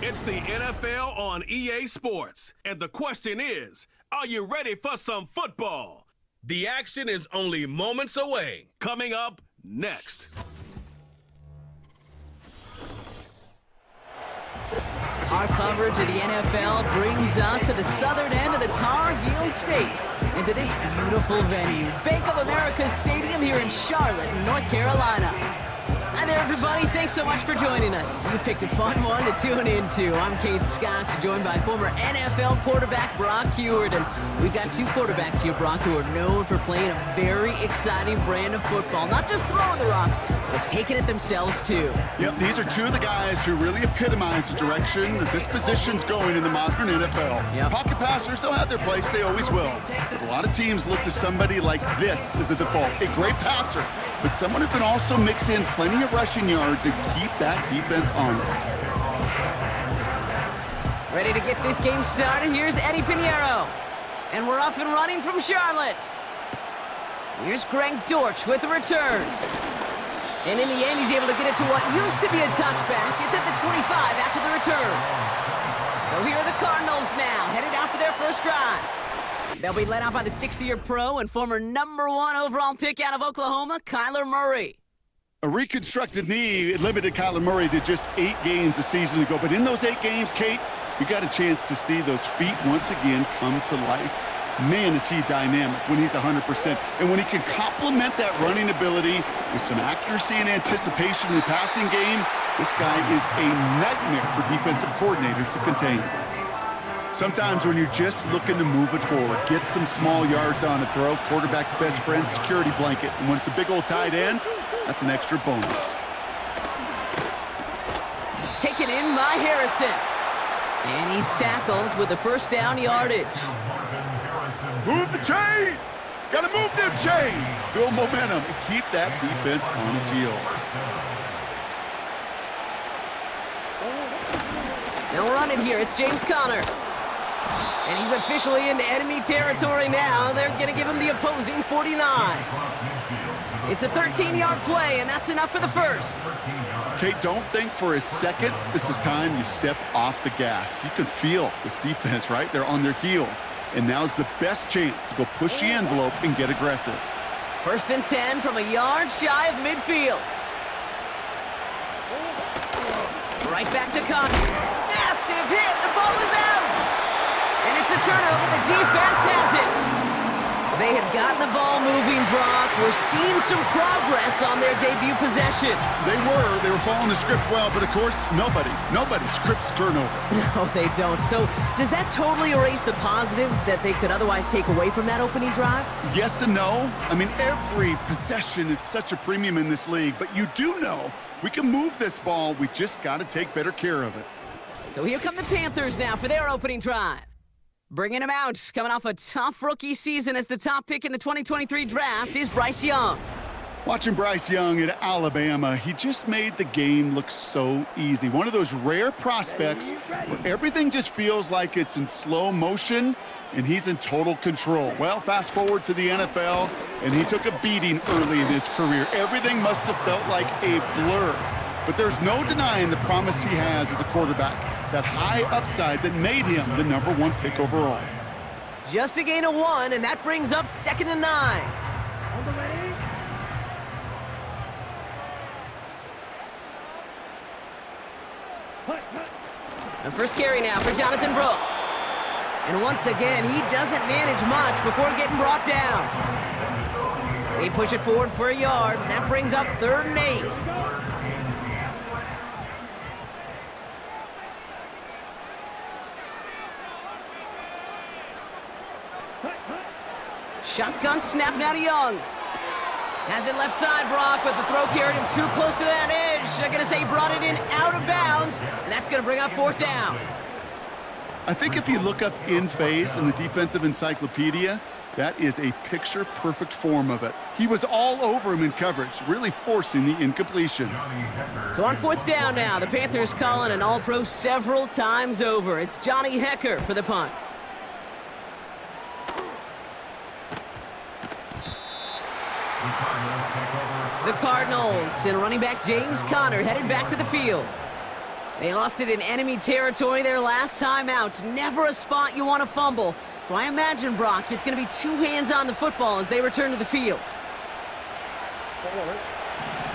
It's the NFL on EA Sports. And the question is, are you ready for some football? The action is only moments away. Coming up next. Our coverage of the NFL brings us to the southern end of the Tar Heel State, and to this beautiful venue, Bank of America Stadium here in Charlotte, North Carolina. Hi there, everybody. Thanks so much for joining us. You picked a fun one to tune into. I'm Kate Scott, joined by former NFL quarterback Brock Huard, and we've got two quarterbacks here, Brock, who are known for playing a very exciting brand of football. Not just throwing the rock, but taking it themselves, too. Yep, these are two of the guys who really epitomize the direction that this position's going in the modern NFL. Yep. Pocket passers, they'll have their place. They always will. But a lot of teams look to somebody like this as a default. A great passer, but someone who can also mix in plenty of rushing yards and keep that defense honest. Ready to get this game started? Here's Eddie Pinheiro. And we're off and running from Charlotte. Here's Greg Dortch with the return. And in the end, he's able to get it to what used to be a touchback. It's at the 25 after the return. So here are the Cardinals now, headed out for their first drive. They'll be led out by the 60-year pro and former #1 overall pick out of Oklahoma, Kyler Murray. A reconstructed knee limited Kyler Murray to just 8 games a season ago. But in those 8 games, Kate, you got a chance to see those feet once again come to life. Man, is he dynamic when he's 100%. And when he can complement that running ability with some accuracy and anticipation in the passing game, this guy is a nightmare for defensive coordinators to contain. Sometimes when you're just looking to move it forward, get some small yards on a throw, quarterback's best friend, security blanket. And when it's a big old tight end, that's an extra bonus. Taken in by Harrison. And he's tackled with the first down yardage. Move the chains! Gotta move them chains! Build momentum and keep that defense on its heels. Now we're on it here. It's James Conner. And he's officially into enemy territory now. They're going to give him the opposing 49. It's a 13-yard play, and that's enough for the first. Kate, don't think for a second this is time you step off the gas. You can feel this defense, right? They're on their heels. And now's the best chance to go push the envelope and get aggressive. 1st and 10 from a yard shy of midfield. Right back to Conner. Massive hit. The ball is out. And it's a turnover. The defense has it. They have gotten the ball moving, Brock. We're seeing some progress on their debut possession. They were following the script well, but of course, nobody scripts turnover. No, they don't. So does that totally erase the positives that they could otherwise take away from that opening drive? Yes and no. I mean, every possession is such a premium in this league, but you do know we can move this ball. We just got to take better care of it. So here come the Panthers now for their opening drive. Bringing him out, coming off a tough rookie season as the top pick in the 2023 draft is Bryce Young. Watching Bryce Young at Alabama, he just made the game look so easy. One of those rare prospects where everything just feels like it's in slow motion and he's in total control. Well, fast forward to the NFL, and he took a beating early in his career. Everything must have felt like a blur. But there's no denying the promise he has as a quarterback, that high upside that made him the #1 pick overall. Just a gain of 1, and that brings up 2nd and 9. The first carry now for Jonathan Brooks. And once again, he doesn't manage much before getting brought down. They push it forward for a yard, and that brings up 3rd and 8. Shotgun snap now to Young. Has it left side, Brock, but the throw carried him too close to that edge. I'm going to say he brought it in out of bounds, and that's going to bring up 4th down. I think if you look up in phase in the defensive encyclopedia, that is a picture-perfect form of it. He was all over him in coverage, really forcing the incompletion. So on 4th down now, the Panthers calling an All-Pro several times over. It's Johnny Hecker for the punt. The Cardinals and running back James Conner headed back to the field. They lost it in enemy territory their last time out. Never a spot you want to fumble. So I imagine, Brock, it's going to be two hands on the football as they return to the field.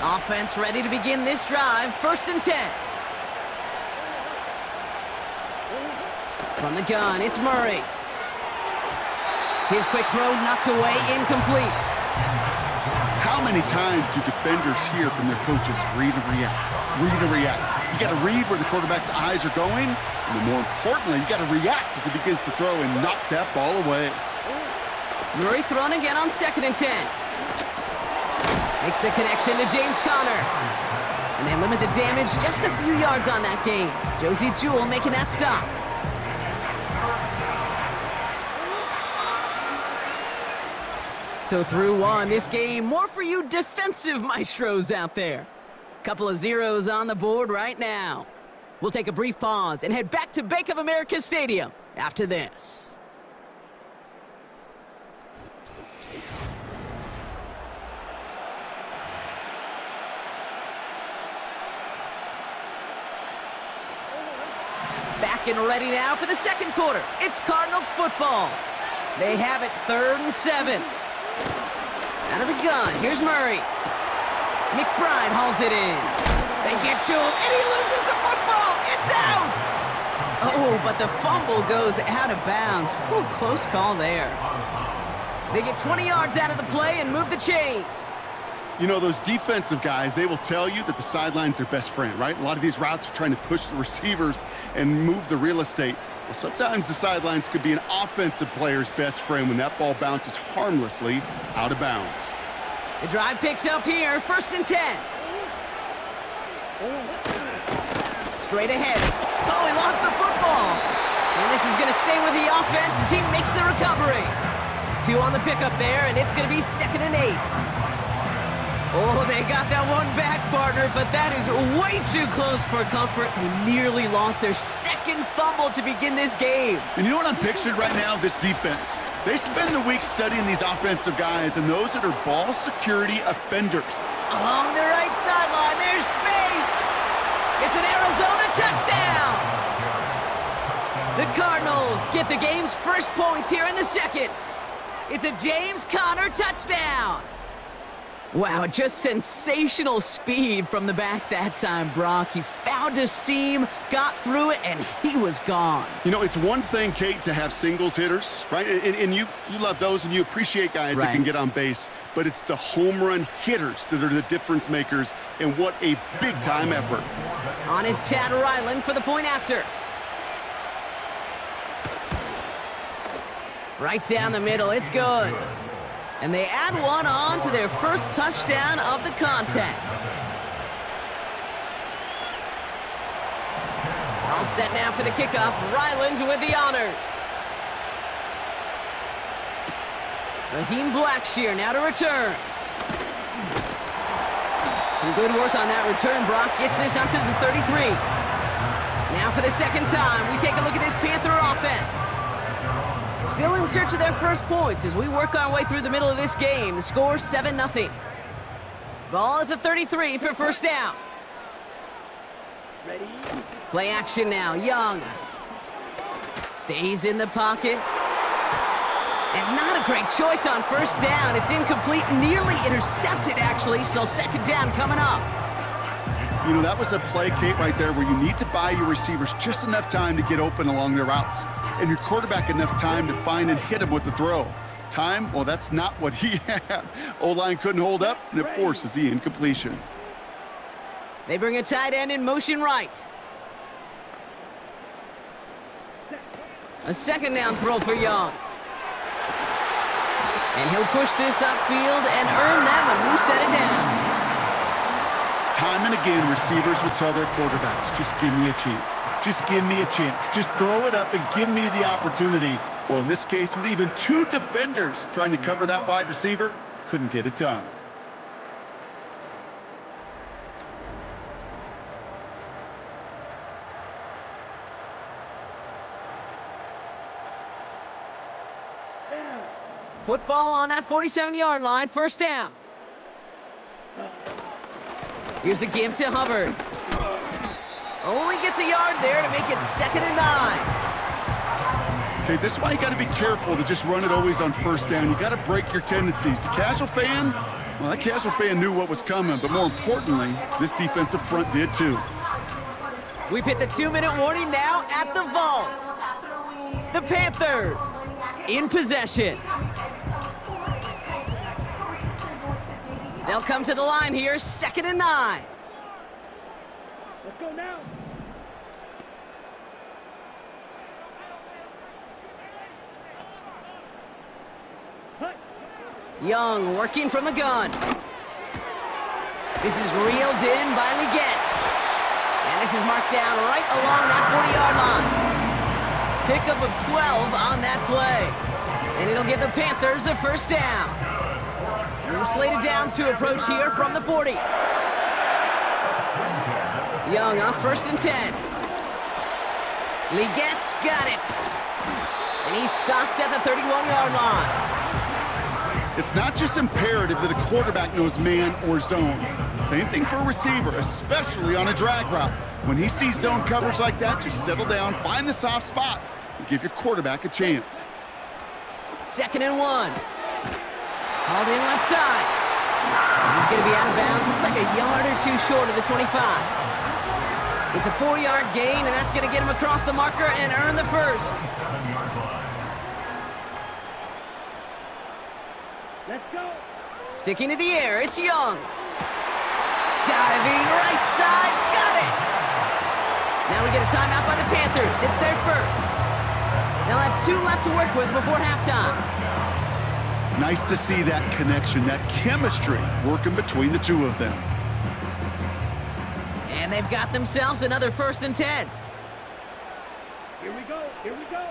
Offense ready to begin this drive. 1st and 10. From the gun, it's Murray. His quick throw knocked away, incomplete. How many times do defenders hear from their coaches, read and react, read and react? You got to read where the quarterback's eyes are going, and then more importantly, you got to react as he begins to throw and knock that ball away. Murray thrown again on 2nd and 10. Makes the connection to James Conner. And they limit the damage just a few yards on that game. Josie Jewell making that stop. So through one, this game, more for you defensive maestros out there. Couple of zeros on the board right now. We'll take a brief pause and head back to Bank of America Stadium after this. Back and ready now for the 2nd quarter. It's Cardinals football. They have it 3rd and 7. Out of the gun, here's Murray. McBride hauls it in. They get to him, and he loses the football. It's out! Oh, but the fumble goes out of bounds. Whew, close call there. They get 20 yards out of the play and move the chains. You know, those defensive guys, they will tell you that the sideline's their best friend, right? A lot of these routes are trying to push the receivers and move the real estate. Well, sometimes the sidelines could be an offensive player's best friend when that ball bounces harmlessly out of bounds. The drive picks up here, 1st and 10. Straight ahead. Oh, he lost the football. And this is going to stay with the offense as he makes the recovery. 2 on the pickup there, and it's going to be 2nd and 8. Oh, they got that one back, partner, but that is way too close for comfort. They nearly lost their 2nd fumble to begin this game. And you know what I'm picturing right now? This defense. They spend the week studying these offensive guys and those that are ball security offenders. Along the right sideline, there's space. It's an Arizona touchdown. The Cardinals get the game's first points here in the 2nd. It's a James Conner touchdown. Wow, just sensational speed from the back that time, Brock. He found a seam, got through it, and he was gone. You know, it's one thing, Kate, to have singles hitters, right? And you love those, and you appreciate guys that can get on base. But it's the home run hitters that are the difference makers, and what a big-time effort. On is Chad Ryland for the point after. Right down the middle, it's good. And they add one on to their first touchdown of the contest. All set now for the kickoff. Ryland with the honors. Raheem Blackshear now to return. Some good work on that return. Brock gets this up to the 33. Now for the 2nd time, we take a look at this Panther offense. Still in search of their first points as we work our way through the middle of this game. The score 7-0. Ball at the 33 for 1st down. Ready? Play action now. Young stays in the pocket. And not a great choice on 1st down. It's incomplete, nearly intercepted actually, so 2nd down coming up. You know, that was a play, Kate, right there where you need to buy your receivers just enough time to get open along their routes, and your quarterback enough time to find and hit him with the throw. Time, well, that's not what he had. O-line couldn't hold up, and it forces the incompletion. They bring a tight end in motion right. A 2nd down throw for Young. And he'll push this upfield and earn them a new set of downs. Time and again, receivers will tell their quarterbacks, just give me a chance. Just give me a chance. Just throw it up and give me the opportunity. Well, in this case, with even 2 defenders trying to cover that wide receiver, couldn't get it done. Football on that 47-yard line, 1st down. Here's a give to Hubbard. Only gets a yard there to make it 2nd and 9. Okay, this is why you got to be careful to just run it always on first down. You got to break your tendencies. The casual fan, well, that casual fan knew what was coming, but more importantly, this defensive front did too. We've hit the 2-minute warning now at the vault. The Panthers in possession. They'll come to the line here, 2nd and 9. Let's go now. Young working from the gun. This is reeled in by Leggett. And this is marked down right along that 40-yard line. Pickup of 12 on that play. And it'll give the Panthers a first down. New slated downs to approach here from the 40. Young on 1st and 10. Leggett's got it. And he's stopped at the 31-yard line. It's not just imperative that a quarterback knows man or zone. Same thing for a receiver, especially on a drag route. When he sees zone coverage like that, just settle down, find the soft spot, and give your quarterback a chance. 2nd and 1. Hauled in left side. And he's going to be out of bounds. Looks like a yard or two short of the 25. It's a 4-yard gain, and that's going to get him across the marker and earn the first. Let's go. Sticking to the air, it's Young. Diving right side, got it! Now we get a timeout by the Panthers. It's their first. They'll have 2 left to work with before halftime. Nice to see that connection, that chemistry working between the two of them. And they've got themselves another 1st and 10. Here we go. Here we go.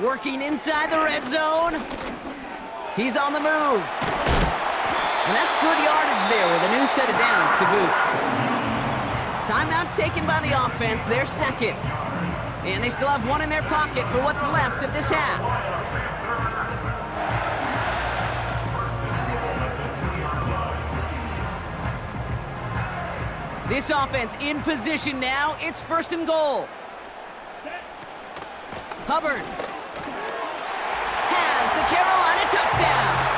Working inside the red zone. He's on the move. And that's good yardage there with a new set of downs to boot. Timeout taken by the offense, their 2nd. And they still have 1 in their pocket for what's left of this half. This offense in position now. It's 1st and goal. Hubbard has the Carolina touchdown.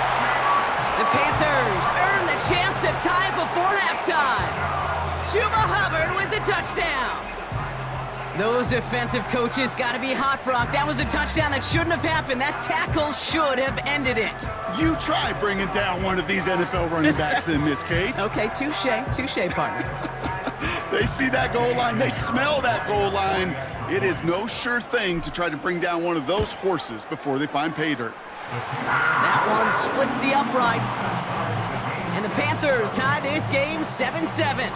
The Panthers earn the chance to tie before halftime. Chuba Hubbard with the touchdown. Those defensive coaches got to be hot, Brock. That was a touchdown that shouldn't have happened. That tackle should have ended it. You try bringing down one of these NFL running backs in this case. Okay, touche, partner. They see that goal line. They smell that goal line. It is no sure thing to try to bring down one of those horses before they find pay dirt. That one splits the uprights. And the Panthers tie this game 7-7.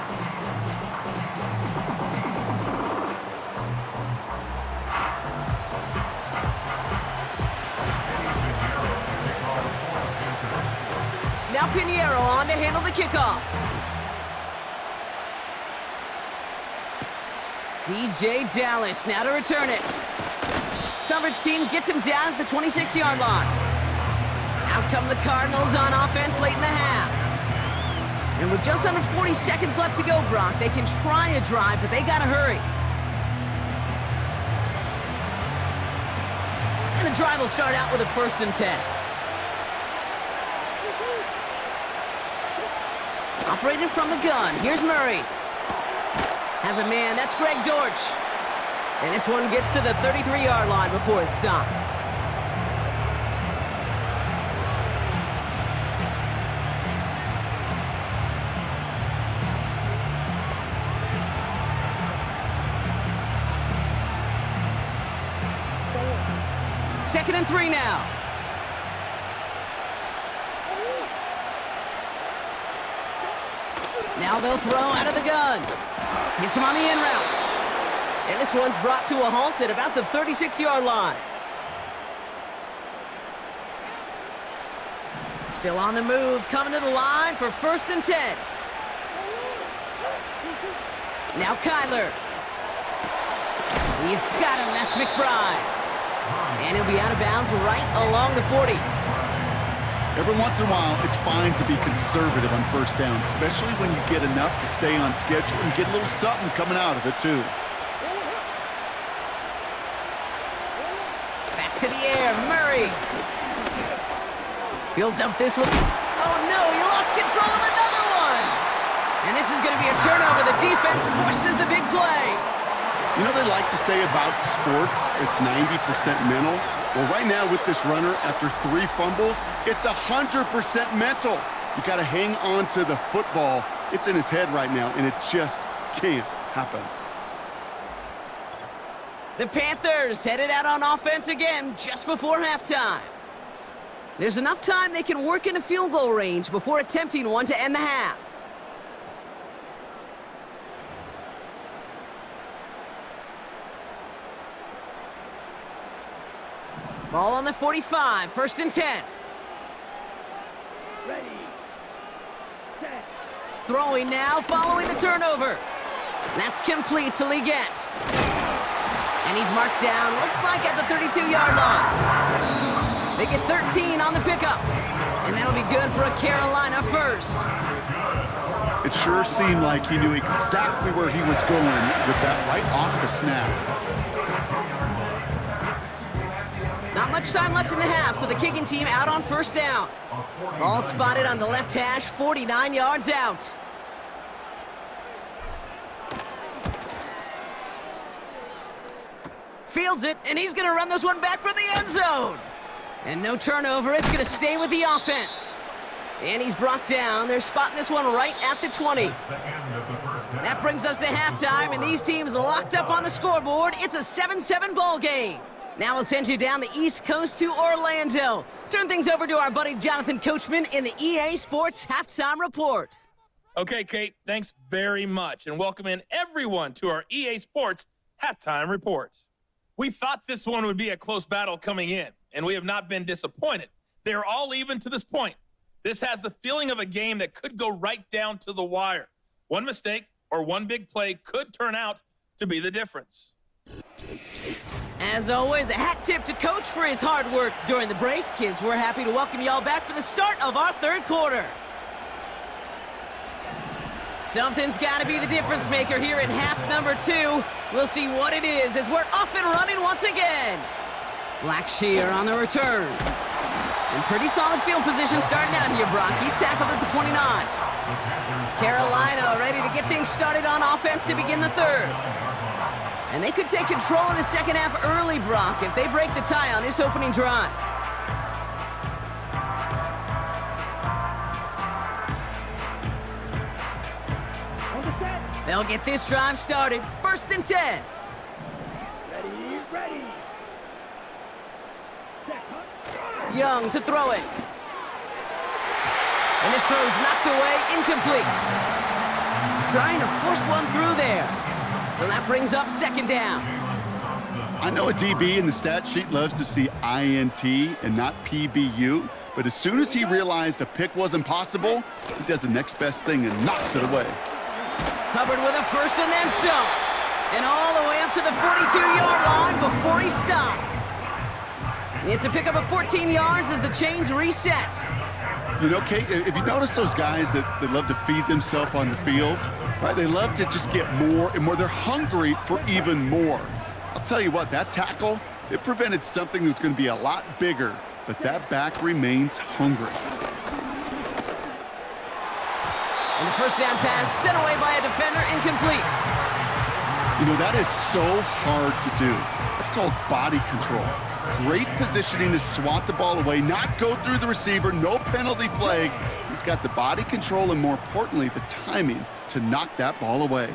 Now Pinheiro on to handle the kickoff. DJ Dallas now to return it. Coverage team gets him down at the 26-yard line. Out come the Cardinals on offense late in the half. And with just under 40 seconds left to go, Brock, they can try a drive, but they gotta hurry. And the drive will start out with a 1st and 10. Operating from the gun, here's Murray. Has a man, that's Greg Dortch. And this one gets to the 33-yard line before it's stopped. Second and 3 now. Now they'll throw out of the gun. Hits him on the in route. And this one's brought to a halt at about the 36-yard line. Still on the move, coming to the line for 1st and 10. Now Kyler. He's got him, that's McBride. And he'll be out of bounds right along the 40. Every once in a while, it's fine to be conservative on first down, especially when you get enough to stay on schedule and get a little something coming out of it, too. Back to the air, Murray. He'll dump this one. Oh, no, he lost control of another one. And this is going to be a turnover. The defense forces the big play. You know, they like to say about sports, it's 90% mental. Well, right now with this runner, after 3 fumbles, it's 100% mental. You got to hang on to the football. It's in his head right now, and it just can't happen. The Panthers headed out on offense again just before halftime. There's enough time they can work in a field goal range before attempting one to end the half. Ball on the 45, 1st and 10. Ready. Set. Throwing now, following the turnover. That's complete to Leggett. And he's marked down, looks like at the 32-yard line. They get 13 on the pickup. And that'll be good for a Carolina first. It sure seemed like he knew exactly where he was going with that right off the snap. Not much time left in the half, so the kicking team out on 1st down. Ball spotted on the left hash, 49 yards out. Fields it, and he's going to run this one back for the end zone. And no turnover, it's going to stay with the offense. And he's brought down. They're spotting this one right at the 20. That brings us to halftime, and these teams locked up on the scoreboard. It's a 7-7 ball game. Now we'll send you down the East Coast to Orlando. Turn things over to our buddy Jonathan Coachman in the EA Sports Halftime Report. Okay, Kate, thanks very much, and welcome in everyone to our EA Sports Halftime Report. We thought this one would be a close battle coming in, and we have not been disappointed. They're all even to this point. This has the feeling of a game that could go right down to the wire. One mistake or one big play could turn out to be the difference. As always, a hat tip to Coach for his hard work during the break, as we're happy to welcome y'all back for the start of our 3rd quarter. Something's got to be the difference maker here in half number 2. We'll see what it is as we're off and running once again. Blackshear on the return. In pretty solid field position starting out here, Brock. He's tackled at the 29. Carolina ready to get things started on offense to begin the 3rd. And they could take control in the second half early, Brock, if they break the tie on this opening drive. On the set. They'll get this drive started. 1st and 10. Ready, ready. Set. Young to throw it. And this throw's knocked away, incomplete. Trying to force one through there. So that brings up 2nd down. I know a DB in the stat sheet loves to see INT and not PBU, but as soon as he realized a pick wasn't possible, he does the next best thing and knocks it away. Hubbard with a 1st and then some. And all the way up to the 42-yard line before he stopped. It's a pickup of 14 yards as the chains reset. You know, Kate, if you notice those guys that love to feed themselves on the field, right? They love to just get more and more. They're hungry for even more. I'll tell you what, that tackle, it prevented something that's going to be a lot bigger, but that back remains hungry. And the 1st down pass sent away by a defender, incomplete. You know, that is so hard to do. That's called body control. Great positioning to swat the ball away, not go through the receiver, no penalty flag. He's got the body control and, more importantly, the timing to knock that ball away.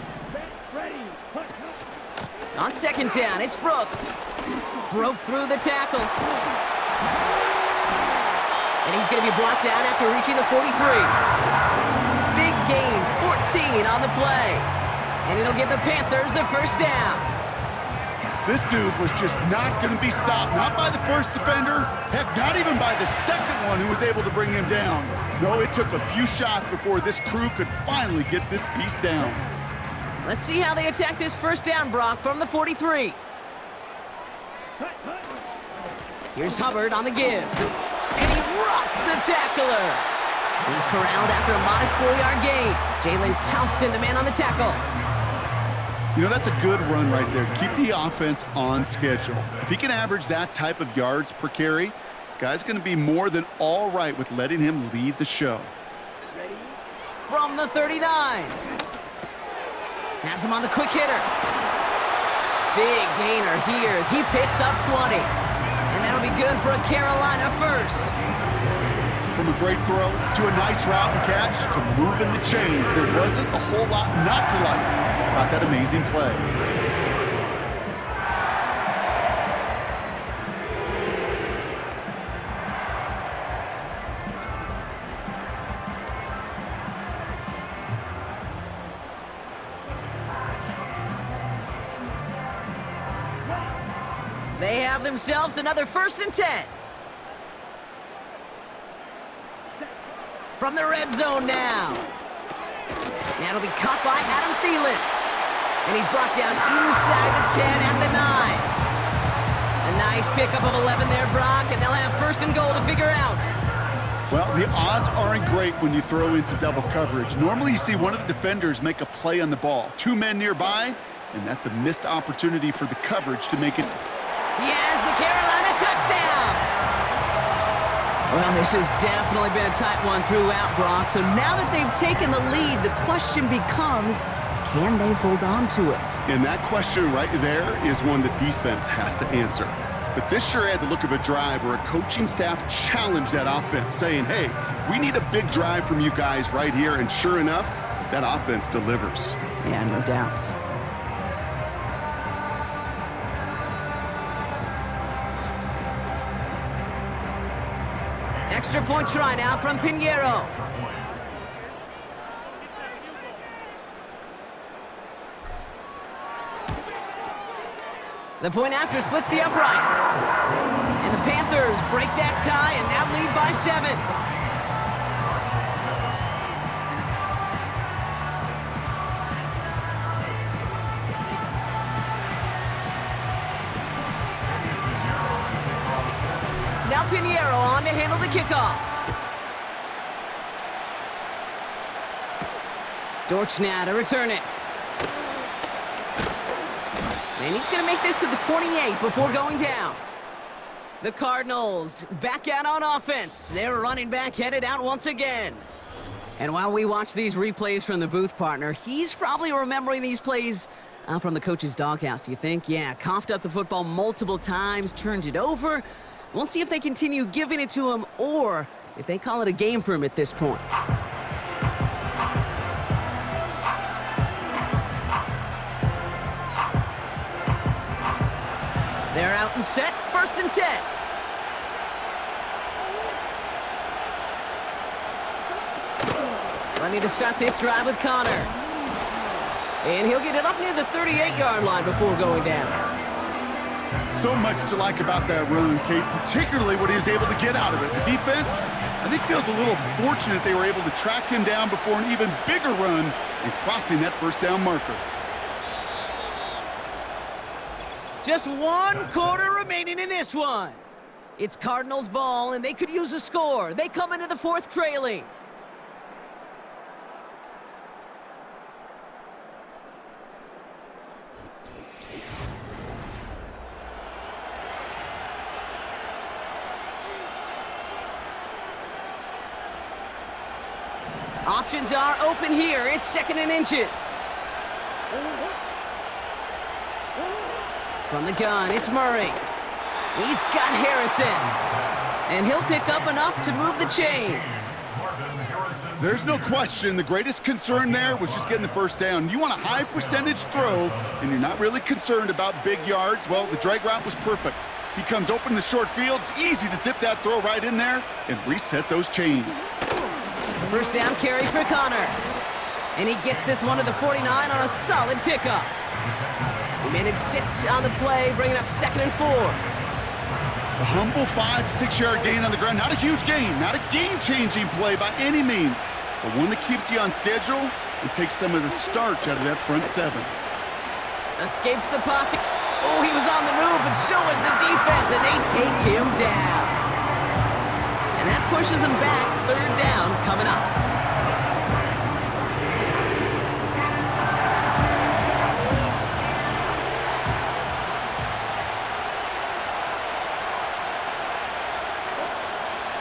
Ready. On 2nd down, it's Brooks. Broke through the tackle. And he's going to be brought down after reaching the 43. Big gain, 14 on the play. And it'll give the Panthers a 1st down. This dude was just not going to be stopped, not by the 1st defender, heck, not even by the 2nd one who was able to bring him down. No, it took a few shots before this crew could finally get this piece down. Let's see how they attack this 1st down, Brock, from the 43. Here's Hubbard on the give. And he rocks the tackler. He's corralled after a modest 4-yard gain. Jalen Thompson, the man on the tackle. You know, that's a good run right there. Keep the offense on schedule. If he can average that type of yards per carry, this guy's going to be more than all right with letting him lead the show. From the 39. Has him on the quick hitter. Big gainer here as he picks up 20. And that'll be good for a Carolina first. From a great throw to a nice route and catch to moving the chains, there wasn't a whole lot not to like about that amazing play. They have themselves another 1st and 10. From the red zone now. That'll be caught by Adam Thielen. And he's brought down inside the 10 at the 9. A nice pickup of 11 there, Brock, and they'll have 1st and goal to figure out. Well, the odds aren't great when you throw into double coverage. Normally you see one of the defenders make a play on the ball. 2 men nearby, and that's a missed opportunity for the coverage to make it. He has the Carolina touchdown. Well, this has definitely been a tight one throughout, Brock. So now that they've taken the lead, the question becomes, can they hold on to it? And that question right there is one the defense has to answer. But this sure had the look of a drive where a coaching staff challenged that offense, saying, hey, we need a big drive from you guys right here. And sure enough, that offense delivers. Yeah, no doubt. Extra point try now from Pinheiro. The point after splits the uprights. And the Panthers break that tie and now lead by 7. Now Pinheiro on to handle the kickoff. Dortch now to return it. And he's going to make this to the 28 before going down. The Cardinals back out on offense. Their running back headed out once again. And while we watch these replays from the booth partner, he's probably remembering these plays from the coach's doghouse, you think? Yeah, coughed up the football multiple times, turned it over. We'll see if they continue giving it to him or if they call it a game for him at this point. They're out and set, 1st and 10. Ready to start this drive with Connor. And he'll get it up near the 38-yard line before going down. So much to like about that run, Kate, particularly what he was able to get out of it. The defense, I think, feels a little fortunate they were able to track him down before an even bigger run and crossing that 1st down marker. Just 1 quarter remaining in this one. It's Cardinals ball, and they could use a score. They come into the 4th trailing. Options are open here. It's 2nd and inches. From the gun, it's Murray. He's got Harrison. And he'll pick up enough to move the chains. There's no question the greatest concern there was just getting the 1st down. You want a high percentage throw, and you're not really concerned about big yards. Well, the drag route was perfect. He comes open in the short field. It's easy to zip that throw right in there and reset those chains. 1st down carry for Connor. And he gets this one to the 49 on a solid pickup. He managed 6 on the play, bringing up 2nd and 4. A humble 5 to 6 yard gain on the ground. Not a huge gain, not a game-changing play by any means, but one that keeps you on schedule and takes some of the starch out of that front 7. Escapes the pocket. Oh, he was on the move, but so was the defense, and they take him down. And that pushes them back. Third down coming up.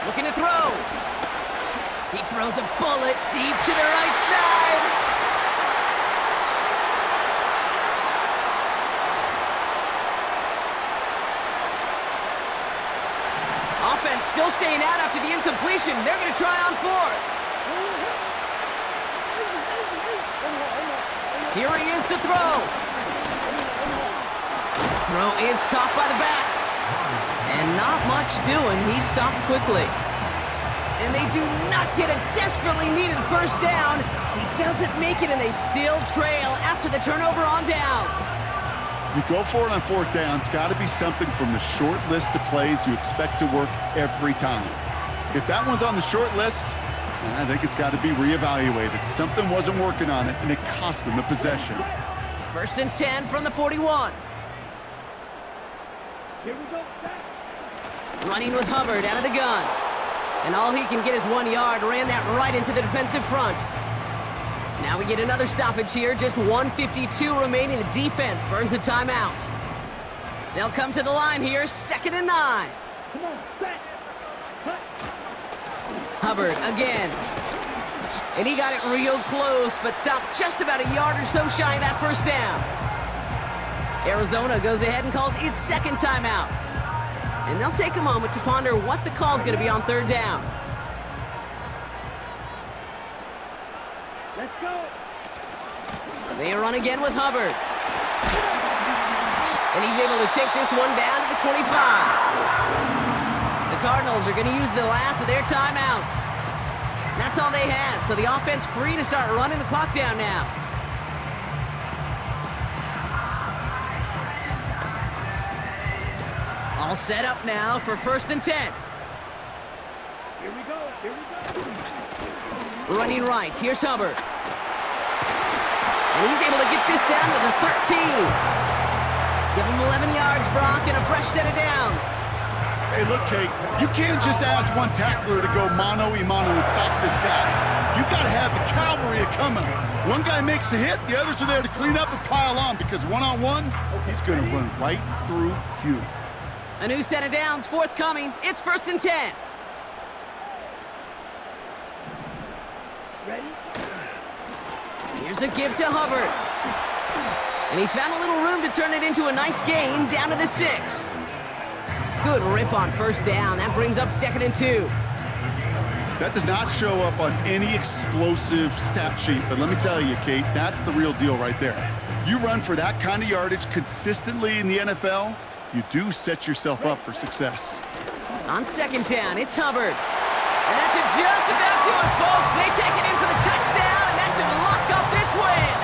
Looking to throw. He throws a bullet deep to the right side. Offense still staying out after the incompletion. They're going to try on fourth. Here he is to throw. Throw is caught by the back. And not much doing. He stopped quickly. And they do not get a desperately needed first down. He doesn't make it, and they still trail after the turnover on downs. You go for it on fourth down. It's got to be something from the short list of plays you expect to work every time. If that one's on the short list, I think it's got to be reevaluated. Something wasn't working on it, and it cost them the possession. First and 10 from the 41. Here we go. Running with Hubbard out of the gun. And all he can get is 1 yard. Ran that right into the defensive front. Now we get another stoppage here. Just 1:52 remaining. The defense burns a timeout. They'll come to the line here. 2nd and 9. Come on, set. Cut. Hubbard again. And he got it real close, but stopped just about a yard or so shy of that first down. Arizona goes ahead and calls its second timeout. And they'll take a moment to ponder what the call is going to be on third down. Let's go. They run again with Hubbard. And he's able to take this one down to the 25. The Cardinals are going to use the last of their timeouts. That's all they had, so the offense free to start running the clock down now. All set up now for 1st and 10. Here we go. Here we go. Running right, here's Hubbard. And he's able to get this down to the 13. Give him 11 yards, Brock, and a fresh set of downs. Hey, look, Kate, you can't just ask one tackler to go mano-a-mano and stop this guy. You got to have the cavalry coming. One guy makes a hit, the others are there to clean up and pile on, because one-on-one, he's going to run right through you. A new set of downs forthcoming. It's 1st and 10. Ready? Here's a give to Hubbard. And he found a little room to turn it into a nice gain down to the 6. Good rip on first down. That brings up 2nd and 2. That does not show up on any explosive stat sheet, but let me tell you, Kate, that's the real deal right there. You run for that kind of yardage consistently in the NFL, you do set yourself up for success. On 2nd down, it's Hubbard. And that should just about do it, folks. They take it in for the touchdown, and that should lock up this win.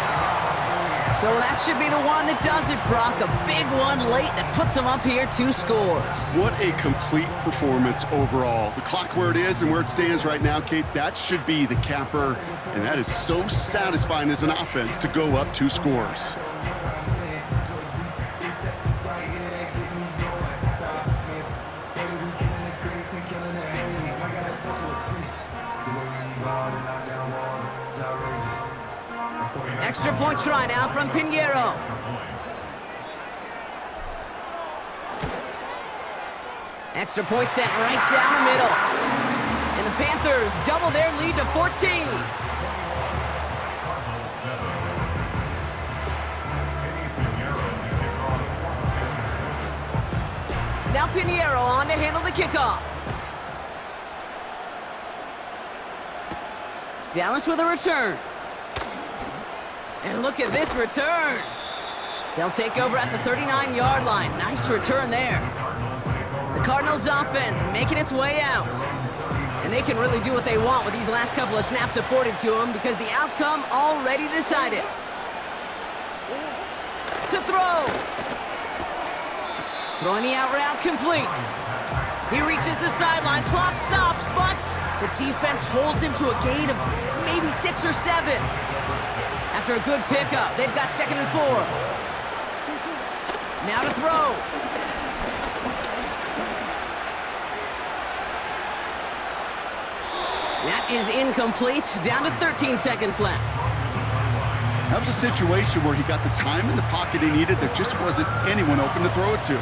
So that should be the one that does it, Brock. A big one late that puts them up here 2 scores. What a complete performance overall. The clock where it is and where it stands right now, Kate, that should be the capper. And that is so satisfying as an offense to go up 2 scores. Extra point try now from Pinheiro. Extra point sent right down the middle. And the Panthers double their lead to 14. Now Pinheiro on to handle the kickoff. Dallas with a return. And look at this return. They'll take over at the 39-yard line. Nice return there. The Cardinals offense making its way out. And they can really do what they want with these last couple of snaps afforded to them because the outcome already decided. To throw. Throwing the out route complete. He reaches the sideline. Clock stops, but the defense holds him to a gain of maybe 6 or 7. After a good pickup, they've got 2nd and 4. Now to throw. is incomplete. Down to 13 seconds left. That was a situation where he got the time in the pocket he needed. There just wasn't anyone open to throw it to.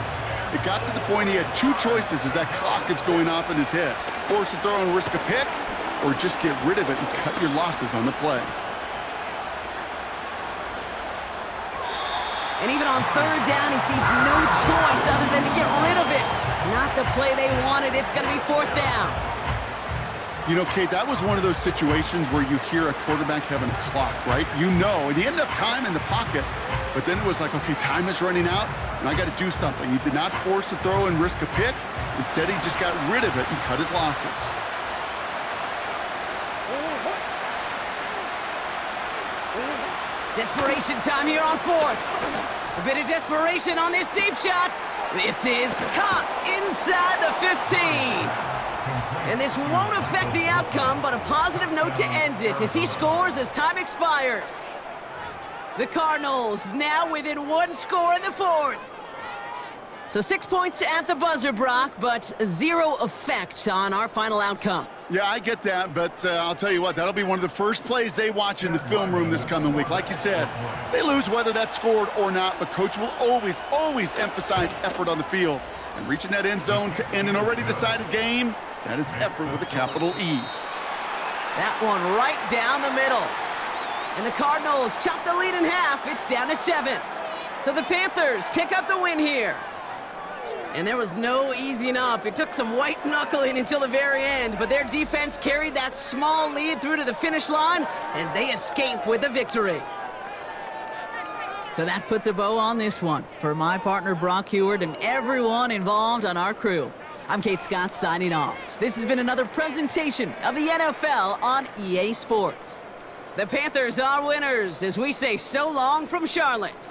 It got to the point he had two choices as that clock is going off in his head. Force a throw and risk a pick, or just get rid of it and cut your losses on the play. And even on third down, he sees no choice other than to get rid of it. Not the play they wanted. It's going to be fourth down. You know, Kate, that was one of those situations where you hear a quarterback having a clock, right? You know, and he had enough time in the pocket, but then it was like, okay, time is running out, and I got to do something. He did not force a throw and risk a pick. Instead, he just got rid of it and cut his losses. Desperation time here on fourth. A bit of desperation on this deep shot. This is caught inside the 15. And this won't affect the outcome, but a positive note to end it as he scores as time expires. The Cardinals now within one score in the fourth. So 6 points at the buzzer, Brock, but zero effect on our final outcome. Yeah, I get that, but I'll tell you what, that'll be one of the first plays they watch in the film room this coming week. Like you said, they lose whether that's scored or not, but Coach will always, always emphasize effort on the field. And reaching that end zone to end an already decided game, that is effort with a capital E. That one right down the middle. And the Cardinals chop the lead in half. It's down to 7. So the Panthers pick up the win here. And there was no easing up. It took some white knuckling until the very end, but their defense carried that small lead through to the finish line as they escape with the victory. So that puts a bow on this one. For my partner Brock Heward and everyone involved on our crew, I'm Kate Scott signing off. This has been another presentation of the NFL on EA Sports. The Panthers are winners as we say so long from Charlotte.